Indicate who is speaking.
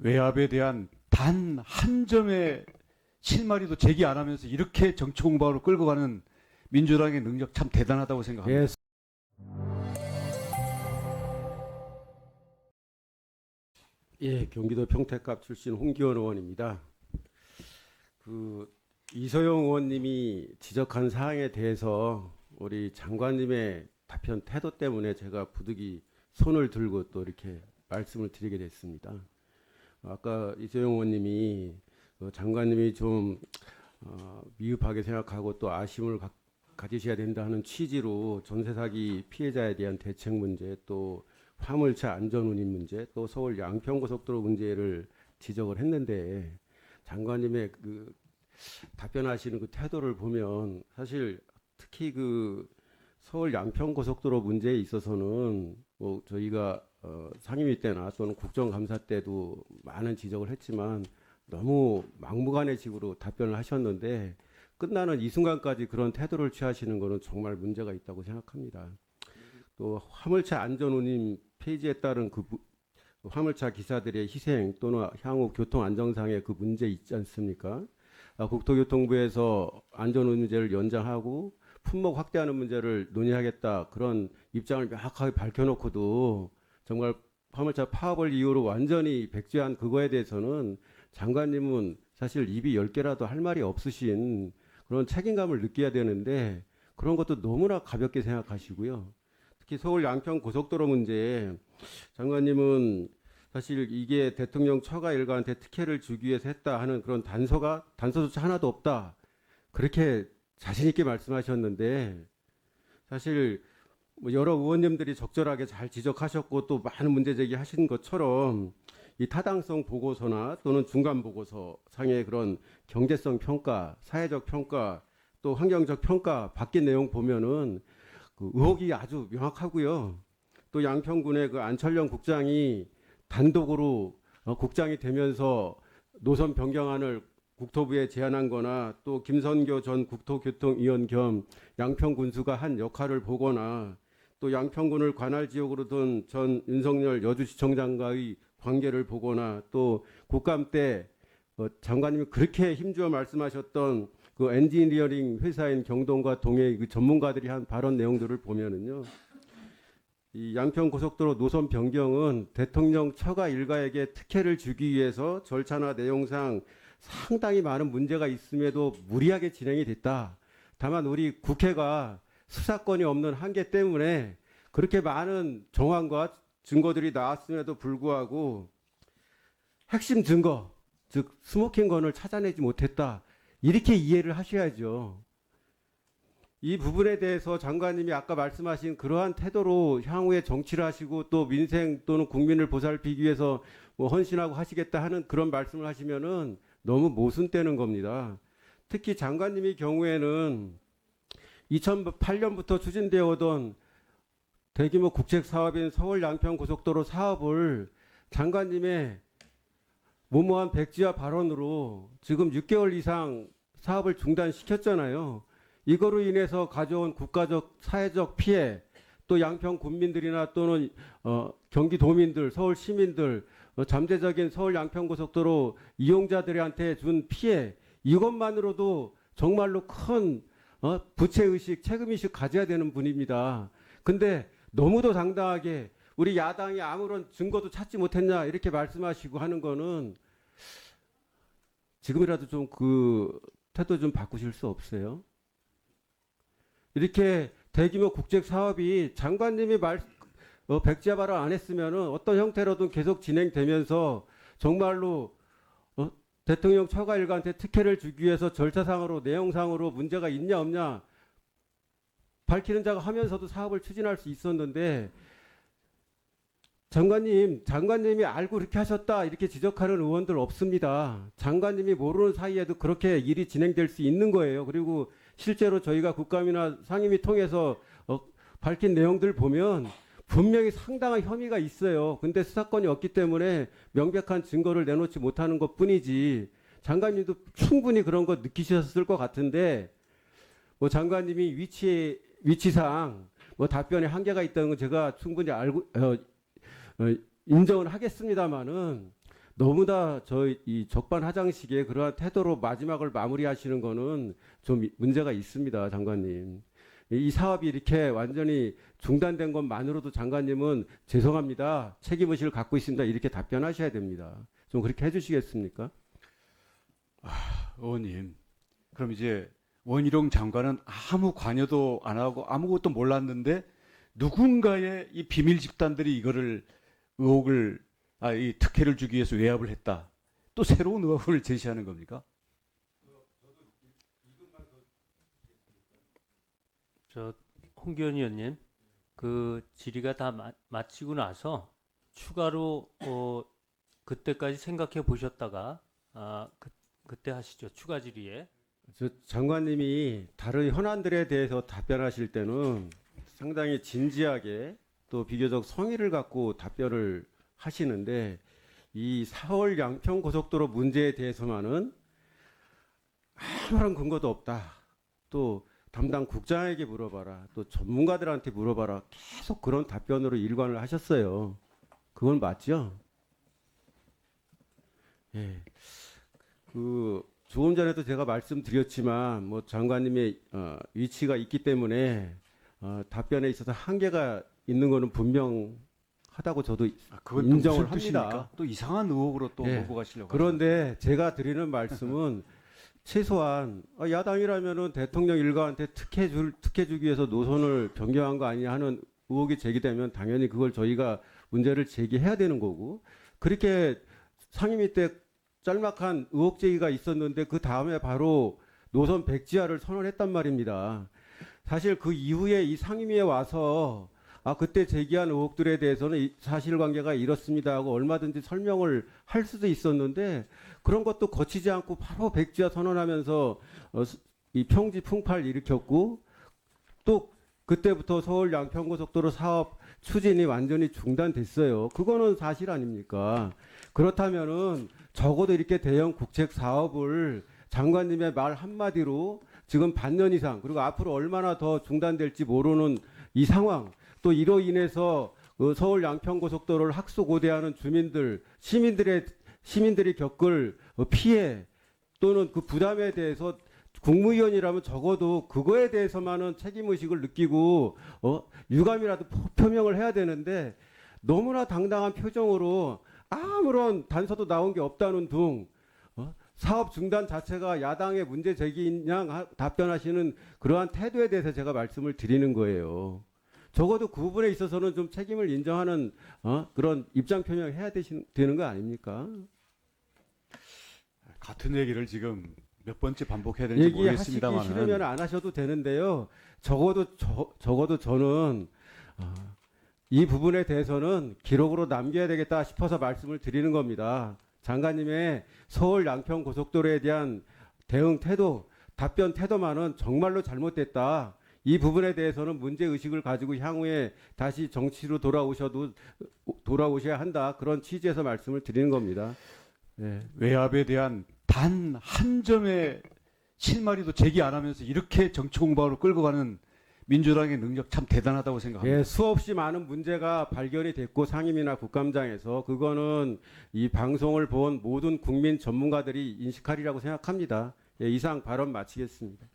Speaker 1: 외압에 대한 단 한 점의 실마리도 제기 안 하면서 이렇게 정치 공방으로 끌고 가는 민주당의 능력 참 대단하다고 생각합니다.
Speaker 2: 예, 예, 경기도 평택갑 출신 홍기원 의원입니다. 이소영 의원님이 지적한 사항에 대해서 우리 장관님의 답변 태도 때문에 제가 부득이 손을 들고 또 이렇게 말씀을 드리게 됐습니다. 아까 이소영 의원님이 장관님이 좀 미흡하게 생각하고 또 아쉬움을 가지셔야 된다 하는 취지로 전세 사기 피해자에 대한 대책 문제, 또 화물차 안전운임 문제, 또 서울 양평고속도로 문제를 지적을 했는데, 장관님의 답변하시는 태도를 보면 사실 특히 서울 양평고속도로 문제에 있어서는 뭐 저희가 상임위 때나 또는 국정감사 때도 많은 지적을 했지만 너무 막무가내식으로 답변을 하셨는데, 끝나는 이 순간까지 그런 태도를 취하시는 것은 정말 문제가 있다고 생각합니다. 또 화물차 안전운임 폐지에 따른 화물차 기사들의 희생 또는 향후 교통 안정상의 문제 있지 않습니까? 국토교통부에서 안전운임제를 연장하고 품목 확대하는 문제를 논의하겠다, 그런 입장을 명확하게 밝혀놓고도 정말 화물차 파업을 이유로 완전히 백지화한 그거에 대해서는 장관님은 사실 입이 10개라도 할 말이 없으신 그런 책임감을 느껴야 되는데, 그런 것도 너무나 가볍게 생각하시고요. 특히 서울 양평 고속도로 문제에 장관님은 사실 이게 대통령 처가 일가한테 특혜를 주기 위해서 했다 하는 그런 단서조차 하나도 없다, 그렇게 자신 있게 말씀하셨는데, 사실 뭐 여러 의원님들이 적절하게 잘 지적하셨고 또 많은 문제 제기하신 것처럼 이 타당성 보고서나 또는 중간 보고서 상의 그런 경제성 평가, 사회적 평가, 또 환경적 평가 바뀐 내용 보면은 의혹이 아주 명확하고요. 또 양평군의 안철령 국장이 단독으로 국장이 되면서 노선 변경안을 국토부에 제안한 거나, 또 김선교 전 국토교통위원 겸 양평군수가 한 역할을 보거나, 또 양평군을 관할 지역으로 둔 전 윤석열 여주시청장과의 관계를 보거나, 또 국감 때 장관님이 그렇게 힘주어 말씀하셨던 엔지니어링 회사인 경동과 동해 전문가들이 한 발언 내용들을 보면은요, 이 양평 고속도로 노선 변경은 대통령 처가 일가에게 특혜를 주기 위해서 절차나 내용상 상당히 많은 문제가 있음에도 무리하게 진행이 됐다. 다만 우리 국회가 수사권이 없는 한계 때문에 그렇게 많은 정황과 증거들이 나왔음에도 불구하고 핵심 증거, 즉 스모킹건을 찾아내지 못했다, 이렇게 이해를 하셔야죠. 이 부분에 대해서 장관님이 아까 말씀하신 그러한 태도로 향후에 정치를 하시고 또 민생 또는 국민을 보살피기 위해서 뭐 헌신하고 하시겠다 하는 그런 말씀을 하시면은 너무 모순되는 겁니다. 특히 장관님의 경우에는 2008년부터 추진되어 오던 대규모 국책 사업인 서울 양평 고속도로 사업을 장관님의 무모한 백지화 발언으로 지금 6개월 이상 사업을 중단시켰잖아요. 이거로 인해서 가져온 국가적 사회적 피해, 또 양평 군민들이나 또는 경기도민들, 서울 시민들, 잠재적인 서울 양평 고속도로 이용자들한테 준 피해, 이것만으로도 정말로 큰 부채의식, 책임의식 가져야 되는 분입니다. 근데 너무도 당당하게 우리 야당이 아무런 증거도 찾지 못했냐 이렇게 말씀하시고 하는 거는 지금이라도 좀 태도 좀 바꾸실 수 없어요? 이렇게 대규모 국책 사업이 장관님이 백지화 발언 안 했으면은 어떤 형태로든 계속 진행되면서 정말로 대통령 처가 일가한테 특혜를 주기 위해서 절차상으로 내용상으로 문제가 있냐 없냐 밝히는 자가 하면서도 사업을 추진할 수 있었는데, 장관님이 알고 이렇게 하셨다 이렇게 지적하는 의원들 없습니다. 장관님이 모르는 사이에도 그렇게 일이 진행될 수 있는 거예요. 그리고 실제로 저희가 국감이나 상임위 통해서 밝힌 내용들 보면 분명히 상당한 혐의가 있어요. 근데 수사권이 없기 때문에 명백한 증거를 내놓지 못하는 것 뿐이지, 장관님도 충분히 그런 거 느끼셨을 것 같은데, 뭐 장관님이 위치상 뭐 답변에 한계가 있다는 건 제가 충분히 인정을 하겠습니다만은, 너무나 이 적반하장식의 그러한 태도로 마지막을 마무리하시는 거는 좀 문제가 있습니다, 장관님. 이 사업이 이렇게 완전히 중단된 것만으로도 장관님은 죄송합니다, 책임의식을 갖고 있습니다, 이렇게 답변하셔야 됩니다. 좀 그렇게 해주시겠습니까?
Speaker 1: 의원님, 그럼 이제 원희룡 장관은 아무 관여도 안 하고 아무것도 몰랐는데 누군가의 이 비밀 집단들이 이거를 이 특혜를 주기 위해서 외압을 했다. 또 새로운 의혹을 제시하는 겁니까?
Speaker 3: 홍기현 의원님, 그 질의가 다 마치고 나서 추가로 그때까지 생각해 보셨다가 그때 하시죠. 추가 질의에.
Speaker 2: 장관님이 다른 현안들에 대해서 답변하실 때는 상당히 진지하게 또 비교적 성의를 갖고 답변을 하시는데, 이 서울 양평 고속도로 문제에 대해서만은 아무런 근거도 없다, 또 담당 국장에게 물어봐라, 또 전문가들한테 물어봐라, 계속 그런 답변으로 일관을 하셨어요. 그건 맞죠? 예. 조금 전에도 제가 말씀드렸지만 뭐 장관님의 위치가 있기 때문에 답변에 있어서 한계가 있는 거는 분명하다고 저도
Speaker 1: 그건
Speaker 2: 인정을
Speaker 1: 무슨 뜻입니까?
Speaker 2: 합니다.
Speaker 1: 또 이상한 의혹으로 또
Speaker 2: 예.
Speaker 1: 몰고 가시려고.
Speaker 2: 그런데 제가 드리는 말씀은 최소한 야당이라면은 대통령 일가한테 특혜 주기 위해서 노선을 변경한 거 아니냐 하는 의혹이 제기되면 당연히 그걸 저희가 문제를 제기해야 되는 거고, 그렇게 상임위 때 짤막한 의혹 제기가 있었는데 그 다음에 바로 노선 백지화를 선언했단 말입니다. 사실 그 이후에 이 상임위에 와서 그때 제기한 의혹들에 대해서는 이 사실관계가 이렇습니다 하고 얼마든지 설명을 할 수도 있었는데, 그런 것도 거치지 않고 바로 백지화 선언하면서 이 평지 풍파를 일으켰고, 또 그때부터 서울 양평고속도로 사업 추진이 완전히 중단됐어요. 그거는 사실 아닙니까? 그렇다면은 적어도 이렇게 대형 국책 사업을 장관님의 말 한마디로 지금 반년 이상, 그리고 앞으로 얼마나 더 중단될지 모르는 이 상황, 또 이로 인해서 서울 양평고속도로를 학수고대하는 시민들이 겪을 피해 또는 그 부담에 대해서 국무위원이라면 적어도 그거에 대해서만은 책임의식을 느끼고 유감이라도 표명을 해야 되는데, 너무나 당당한 표정으로 아무런 단서도 나온 게 없다는 둥 사업 중단 자체가 야당의 문제 제기인 양 답변하시는 그러한 태도에 대해서 제가 말씀을 드리는 거예요. 적어도 그 부분에 있어서는 좀 책임을 인정하는 그런 입장 표명을 해야 되는 거 아닙니까?
Speaker 1: 같은 얘기를 지금 몇 번째 반복해야 되는지
Speaker 2: 얘기하시기
Speaker 1: 모르겠습니다만
Speaker 2: 싫으면 안 하셔도 되는데요. 적어도 저는 이 부분에 대해서는 기록으로 남겨야 되겠다 싶어서 말씀을 드리는 겁니다. 장관님의 서울 양평 고속도로에 대한 대응 태도, 답변 태도만은 정말로 잘못됐다. 이 부분에 대해서는 문제 의식을 가지고 향후에 다시 정치로 돌아오셔야 한다. 그런 취지에서 말씀을 드리는 겁니다. 네.
Speaker 1: 외압에 대한 단 한 점의 실마리도 제기 안 하면서 이렇게 정치 공방으로 끌고 가는 민주당의 능력 참 대단하다고 생각합니다.
Speaker 2: 예, 수없이 많은 문제가 발견이 됐고 상임위나 국감장에서 그거는 이 방송을 본 모든 국민 전문가들이 인식하리라고 생각합니다. 예, 이상 발언 마치겠습니다.